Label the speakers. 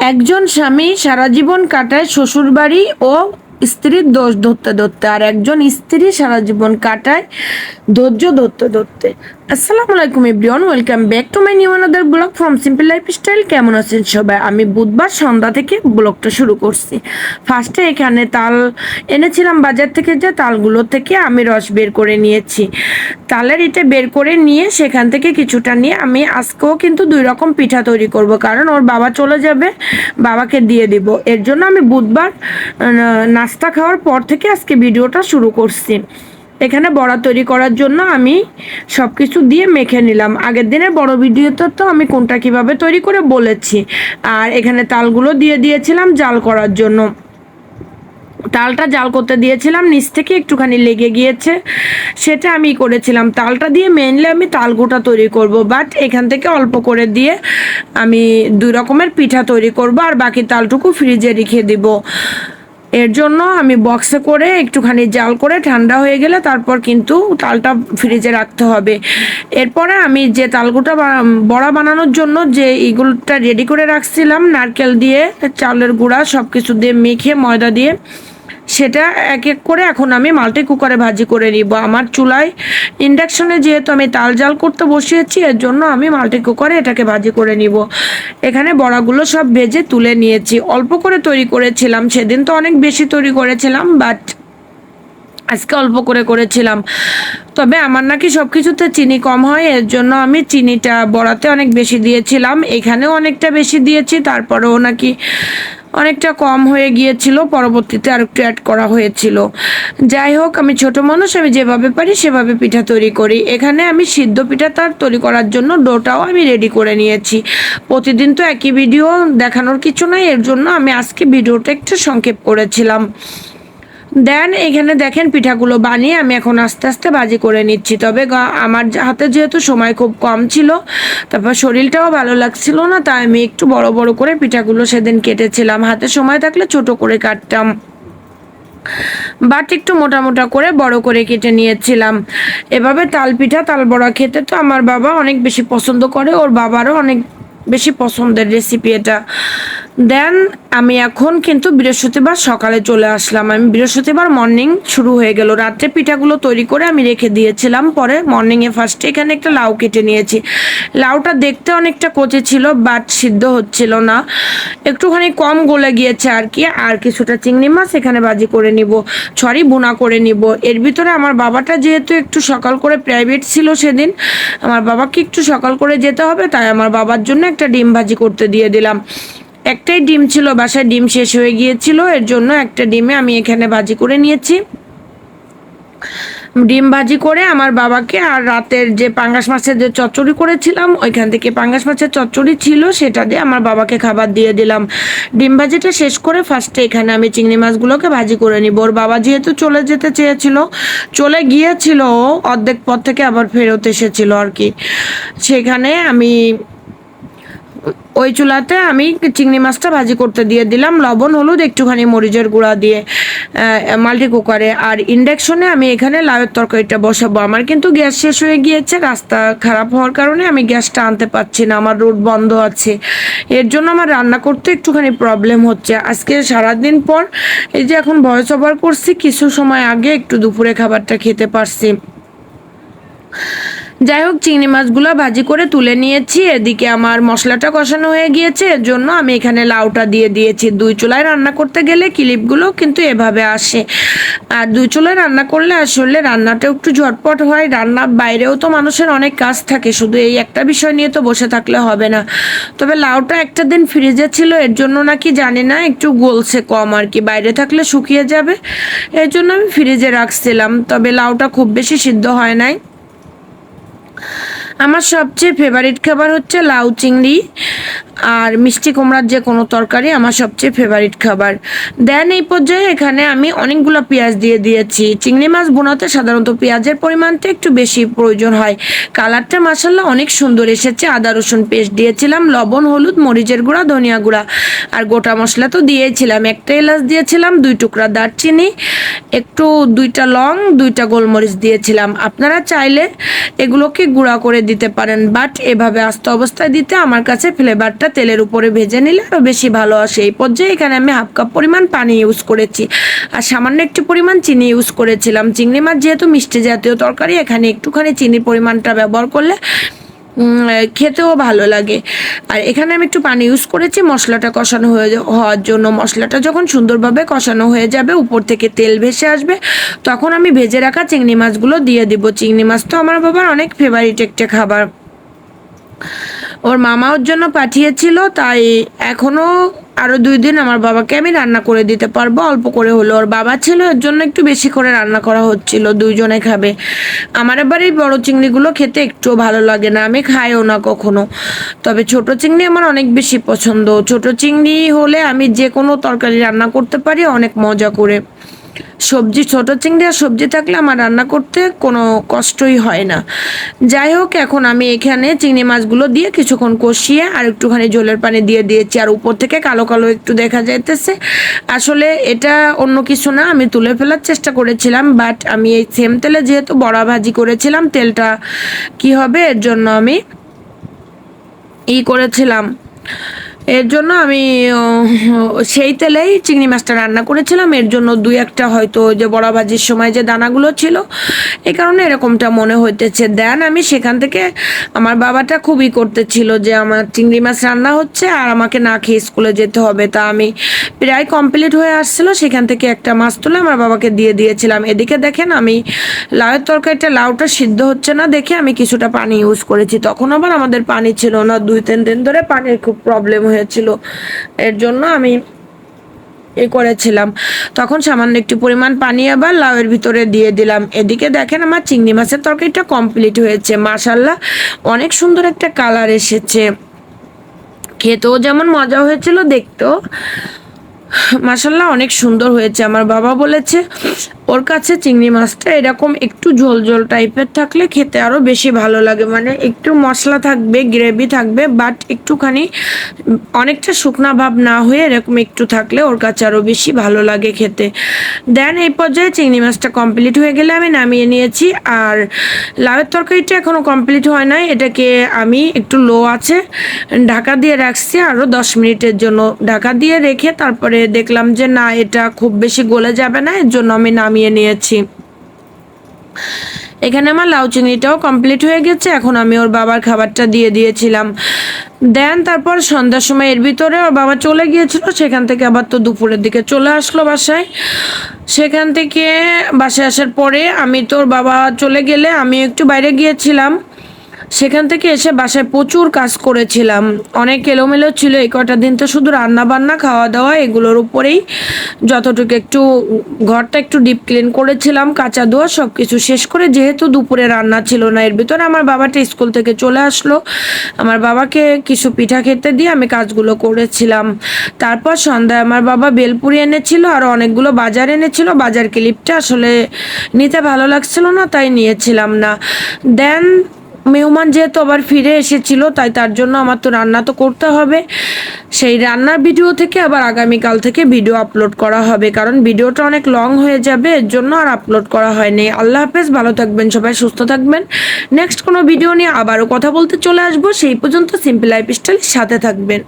Speaker 1: একজন স্বামী সারা জীবন কাটায় শ্বশুরবাড়ি ও স্ত্রীর দোষ ধরতে ধরতে, আর একজন স্ত্রী সারা জীবন কাটায় ধৈর্য ধরতে ধরতে। আসসালামু আলাইকুম everyone, welcome back to my new another blog from simple lifestyle. কেমন আছেন সবাই? আমি বুধবার সন্ধ্যা থেকে ব্লগটা শুরু করছি। ফার্স্টে এখানে তাল এনেছিলাম বাজার থেকে, যে তালগুলো থেকে আমি রস বের করে নিয়েছি। তালের এটা বের করে নিয়ে সেখান থেকে কিছুটা নিয়ে আমি আজকেও কিন্তু 2 রকম পিঠা তৈরি করব, কারণ ওর বাবা চলে যাবে, বাবাকে দিয়ে দিব। এর জন্য আমি বুধবার নাস্তা খাওয়ার পর থেকে আজকে ভিডিওটা শুরু করছি। এখানে বড়া তৈরি করার জন্য আমি সব কিছু দিয়ে মেখে নিলাম। আগের দিনের বড় ভিডিওতে তো আমি কোনটা কিভাবে তৈরি করে বলেছি। আর এখানে তালগুলো দিয়ে দিয়েছিলাম জাল করার জন্য। তালটা জাল করতে দিয়েছিলাম, নিচ থেকে একটুখানি লেগে গিয়েছে, সেটা আমি করেছিলাম। তালটা দিয়ে মেনলি আমি তালগোটা তৈরি করব, বাট এখান থেকে অল্প করে দিয়ে আমি 2 রকমের পিঠা তৈরি করব, আর বাকি তালটুকু ফ্রিজে রেখে দিব। এর জন্য আমি বক্সে করে একটুখানি জাল করে ঠান্ডা হয়ে গেলে তারপর কিন্তু তালটা ফ্রিজে রাখতে হবে। এরপরে আমি যে তালগুটা বড়া বানানোর জন্য যে এগুলোটা রেডি করে রাখছিলাম, নারকেল দিয়ে, চালের গুঁড়া সব কিছু দিয়ে মেখে ময়দা দিয়ে, সেটা এক এক করে এখন আমি মাল্টি কুকারে ভাজি করে নিব। আমার চুলায় ইন্ডাকশনে যেহেতু আমি তাল জাল করতে বসিয়েছি, এর জন্য আমি মাল্টি কুকারে এটাকে ভাজি করে নিব। এখানে বড়াগুলো সব ভেজে তুলে নিয়েছি। অল্প করে তৈরি করেছিলাম, সেদিন তো অনেক বেশি তৈরি করেছিলাম, বাট আজকে অল্প করে করেছিলাম। তবে আমার নাকি সব কিছুতে চিনি কম হয়, এর জন্য আমি চিনিটা বড়াতে অনেক বেশি দিয়েছিলাম, এখানেও অনেকটা বেশি দিয়েছি, তারপরেও নাকি অনেকটা কম হয়ে গিয়েছিল, পরবর্তীতে আর একটু অ্যাড করা হয়েছিল। যাই হোক, আমি ছোট মানুষ, আমি যেভাবে পারি সেভাবে পিঠা তৈরি করি। এখানে আমি সিদ্ধ পিঠা তার তৈরি করার জন্য ডোটাও আমি রেডি করে নিয়েছি। প্রতিদিন তো একই ভিডিও দেখানোর কিছু নাই, এর জন্য আমি আজকে ভিডিওটা একটু সংক্ষেপ করেছিলাম। দেন এখানে দেখেন পিঠাগুলো বানিয়ে আমি এখন আস্তে আস্তে ভাজি করে নিচ্ছি। তবে আমার হাতে যেহেতু সময় খুব কম ছিল, তারপর শরীরটাও ভালো লাগছিল না, তাই আমি একটু বড় বড় করে পিঠাগুলো সেদিন কেটেছিলাম। হাতে সময় থাকলে ছোট করে কাটতাম, বাট একটু মোটা মোটা করে বড় করে কেটে নিয়েছিলাম। এভাবে তাল পিঠা তাল বড়া খেতে তো আমার বাবা অনেক বেশি পছন্দ করে, ওর বাবারও অনেক বেশি পছন্দের রেসিপি এটা। দেন আমি এখন কিন্তু বৃহস্পতিবার সকালে চলে আসলাম। আমি বৃহস্পতিবার মর্নিং শুরু হয়ে গেল, রাত্রে পিঠাগুলো তৈরি করে আমি রেখে দিয়েছিলাম। পরে মর্নিংয়ে ফার্স্টে এখানে একটা লাউ কেটে নিয়েছি। লাউটা দেখতে অনেকটা কচি ছিল, বাট সিদ্ধ হচ্ছিল না, একটুখানি কম গলে গিয়েছে আর কি। আর কিছুটা চিংড়ি মাছ এখানে ভাজি করে নিব, বোনা করে নিব। এর ভিতরে আমার বাবাটা যেহেতু একটু সকাল করে প্রাইভেট ছিল সেদিন, আমার বাবাকে একটু সকাল করে যেতে হবে, তাই আমার বাবার জন্য একটা ডিম ভাজি করতে দিয়ে দিলাম। একটাই ডিম ছিল বাসায়, ডিম শেষ হয়ে গিয়েছিল, এর জন্য একটা ডিমে আমি এখানে ভাজি করে নিয়েছি। ডিম ভাজি করে আমার বাবাকে, আর রাতের যে পাঙ্গাস মাছের যে চচ্চড়ি করেছিলাম ওইখান থেকে পাঙ্গাস মাছের চচ্চড়ি ছিল, সেটা দিয়ে আমার বাবাকে খাবার দিয়ে দিলাম। ডিম ভাজিটা শেষ করে ফার্স্টে এখানে আমি চিংড়ি মাছগুলোকে ভাজি করে নিব। ওর বাবা যেহেতু চলে যেতে চেয়েছিল, চলে গিয়েছিল, অর্ধেক পথ থেকে আবার ফেরত এসেছিল আর কি, সেখানে আমি ওই চুলাতে আমি চিংড়ি মাছটা ভাজি করতে দিয়ে দিলাম, লবণ হলুদ একটুখানি মরিচের গুঁড়া দিয়ে মাল্টি কুকারে। আর ইন্ডাকশনে আমি এখানে লাউয়ের তরকারিটা বসাবো। আমার কিন্তু গ্যাস শেষ হয়ে গিয়েছে, রাস্তা খারাপ হওয়ার কারণে আমি গ্যাসটা আনতে পারছি না, আমার রুট বন্ধ আছে, এর জন্য আমার রান্না করতে একটুখানি প্রবলেম হচ্ছে। আজকে সারাদিন পর এই যে এখন ভয়েস ওভার করছি, কিছু সময় আগে একটু দুপুরে খাবারটা খেতে পারছি। যাই হোক, চিংড়ি মাছগুলো ভাজি করে তুলে নিয়েছি। এদিকে আমার মশলাটা কষানো হয়ে গিয়েছে, এর জন্য আমি এখানে লাউটা দিয়ে দিয়েছি। 2 চুলায় রান্না করতে গেলে ক্লিপগুলো কিন্তু এভাবে আসে, আর 2 চুলায় রান্না করলে আসলে রান্নাটা একটু ঝটপট হয়। রান্নার বাইরেও তো মানুষের অনেক কাজ থাকে, শুধু এই একটা বিষয় নিয়ে তো বসে থাকলে হবে না। তবে লাউটা একটা দিন ফ্রিজে ছিল, এর জন্য নাকি জানি না একটু গলছে কম আর কি, বাইরে থাকলে শুকিয়ে যাবে, এর জন্য আমি ফ্রিজে রাখছিলাম। তবে লাউটা খুব বেশি সিদ্ধ হয় নাই। আমার সবচেয়ে ফেভারিট খাবার হচ্ছে লাউ চিংড়ি আর মিষ্টি কুমড়ার যে কোনো তরকারি আমার সবচেয়ে ফেভারিট খাবার। দেন এই পর্যায়ে এখানে আমি অনেকগুলো পেঁয়াজ দিয়ে দিয়েছি। চিংড়ি মাছ বোনাতে সাধারণত পেঁয়াজের পরিমাণটা একটু বেশি প্রয়োজন হয়। কালারটা মাশাআল্লাহ অনেক সুন্দর এসেছে। আদা রসুন পেস্ট দিয়েছিলাম, লবণ হলুদ মরিচের গুঁড়া ধনিয়া গুঁড়া, আর গোটা মশলা তো দিয়েছিলাম। একটা এলাচ দিয়েছিলাম, 2 টুকরা দারচিনি, একটু 2টা লং, 2টা গোলমরিচ দিয়েছিলাম। আপনারা চাইলে এগুলোকে গুঁড়া করে দিতে পারেন, বাট এভাবে আস্ত অবস্থায় দিতে আমার কাছে ফ্লেভারটা তেলের উপরে ভেজে নিলে আরও বেশি ভালো আসে। এই পর্যায়ে এখানে আমি হাফ কাপ পরিমাণ পানি ইউজ করেছি আর সামান্য একটু পরিমাণ চিনি ইউজ করেছিলাম। চিংড়ি মাছ যেহেতু মিষ্টি জাতীয় তরকারি, এখানে একটুখানি চিনির পরিমাণটা ব্যবহার করলে খেতেও ভালো লাগে। আর এখানে আমি একটু পানি ইউজ করেছি মশলাটা কষানো হওয়ার জন্য। মশলাটা যখন সুন্দরভাবে কষানো হয়ে যাবে, উপর থেকে তেল ভেসে আসবে, তখন আমি ভেজে রাখা চিংড়ি মাছগুলো দিয়ে দিব। চিংড়ি মাছ তো আমার বাবার অনেক ফেভারিট একটা খাবার, ওর মামা ওর জন্য পাঠিয়েছিল, তাই এখনও আরও 2 দিন আমার বাবাকে আমি রান্না করে দিতে পারবো। অল্প করে হলো, ওর বাবা ছিল এর জন্য একটু বেশি করে রান্না করা হচ্ছিল, 2 জনে খাবে। আমার এবার এই বড় চিংড়িগুলো খেতে একটুও ভালো লাগে না, আমি খাইও না কখনো। তবে ছোট চিংড়ি আমার অনেক বেশি পছন্দ। ছোট চিংড়ি হলে আমি যে কোনো তরকারি রান্না করতে পারি অনেক মজা করে। সবজি, ছোট চিংড়ি আর সবজি থাকলে আমার রান্না করতে কোনো কষ্টই হয় না। যাই হোক, এখন আমি এখানে চিংড়ি মাছগুলো দিয়ে কিছুক্ষণ কষিয়ে আর একটুখানি ঝোলের পানি দিয়ে দিয়েছি। আর উপর থেকে কালো কালো একটু দেখা যাইতেছে, আসলে এটা অন্য কিছু না, আমি তুলে ফেলার চেষ্টা করেছিলাম, বাট আমি এই সেম তেলে যেহেতু বড়া ভাজি করেছিলাম, তেলটা কি হবে এর জন্য আমি করেছিলাম, এর জন্য আমি সেই তেলেই চিংড়ি মাছটা রান্না করেছিলাম। এর জন্য 2-1টা হয়তো যে বড়া ভাজির সময় যে দানাগুলো ছিল, এই কারণে এরকমটা মনে হইতেছে। দেন আমি সেখান থেকে, আমার বাবাটা খুবই করতেছিল যে আমার চিংড়ি মাছ রান্না হচ্ছে আর আমাকে না খেয়ে স্কুলে যেতে হবে, তা আমি প্রায় কমপ্লিট হয়ে আসছিল, সেখান থেকে একটা মাছ তুলে আমার বাবাকে দিয়ে দিয়েছিলাম। এদিকে দেখেন আমি লাউয়ের তরকারিটা, লাউটা সিদ্ধ হচ্ছে না দেখে আমি কিছুটা পানি ইউজ করেছি। তখন আবার আমাদের পানি ছিল না, 2-3 দিন ধরে পানির খুব প্রবলেম হয়েছিল, এর জন্য আমি করেছিলাম। তখন সামান্য একটু পরিমাণ পানি আবার লাউয়ের ভিতরে দিয়ে দিলাম। এদিকে দেখেন আমার চিংড়ি মাছের তরকারিটা কমপ্লিট হয়েছে, মাশাআল্লাহ অনেক সুন্দর একটা কালার এসেছে, খেতেও যেমন মজা হয়েছিল, দেখতেও মাশাআল্লাহ অনেক সুন্দর হয়েছে। আমার বাবা বলেছে ওর কাছে চিংড়ি মাছটা এরকম একটু ঝোল ঝোল টাইপের থাকলে খেতে আরও বেশি ভালো লাগে, মানে একটু মশলা থাকবে, গ্রেভি থাকবে, বাট একটুখানি অনেকটা শুকনা ভাব না হয়ে এরকম একটু থাকলে ওর কাছে আরও বেশি ভালো লাগে খেতে। দেন এই পর্যায়ে চিংড়ি মাছটা কমপ্লিট হয়ে গেলে আমি নামিয়ে নিয়েছি। আর লাউয়ের তরকারিটা এখনও কমপ্লিট হয় নাই, এটাকে আমি একটু লো আছে ঢাকা দিয়ে রাখছি আরও 10 মিনিটের জন্য। ঢাকা দিয়ে রেখে তারপরে দেখলাম যে না, এটা খুব বেশি গলে যাবে না, এর জন্য আমি নামিয়ে নিয়েছি। এখানে আমার লাউ চিংড়িটাও কমপ্লিট হয়ে গেছে। এখন আমি ওর বাবার খাবারটা দিয়ে দিয়েছিলাম। দেন তারপর সন্ধ্যার সময় এর ভিতরে ওর বাবা চলে গিয়েছিল, সেখান থেকে আবার তো দুপুরের দিকে চলে আসলো বাসায়। সেখান থেকে বাসায় আসার পরে আমি তো, ওর বাবা চলে গেলে আমি একটু বাইরে গিয়েছিলাম, সেখান থেকে এসে বাসায় প্রচুর কাজ করেছিলাম, অনেক এলোমেলো ছিল। এই কটা দিন তো শুধু রান্না বান্না খাওয়া দাওয়া এগুলোর উপরেই, যতটুকু একটু ঘরটা একটু ডিপ ক্লিন করেছিলাম, কাঁচা ধোয়া সব কিছু শেষ করে, যেহেতু দুপুরে রান্না ছিল না, এর ভিতরে আমার বাবাটা স্কুল থেকে চলে আসলো, আমার বাবাকে কিছু পিঠা খেতে দিয়ে আমি কাজগুলো করেছিলাম। তারপর সন্ধ্যায় আমার বাবা বেলপুরি এনেছিল আর অনেকগুলো বাজার এনেছিল, বাজার ক্লিপটা আসলে নিতে ভালো লাগছিল না, তাই নিয়েছিলাম না। দেন মেহমান যেহেতু আবার ফিরে এসেছিল, তাই তার জন্য আমার তো রান্না তো করতে হবে। সেই রান্নার ভিডিও থেকে আবার আগামীকাল থেকে ভিডিও আপলোড করা হবে, কারণ ভিডিওটা অনেক লং হয়ে যাবে, এর জন্য আর আপলোড করা হয়নি। আল্লাহ হাফেজ, ভালো থাকবেন সবাই, সুস্থ থাকবেন। নেক্সট কোনো ভিডিও নিয়ে আবারও কথা বলতে চলে আসবো, সেই পর্যন্ত সিম্পল লাইফস্টাইলের সাথে থাকবেন।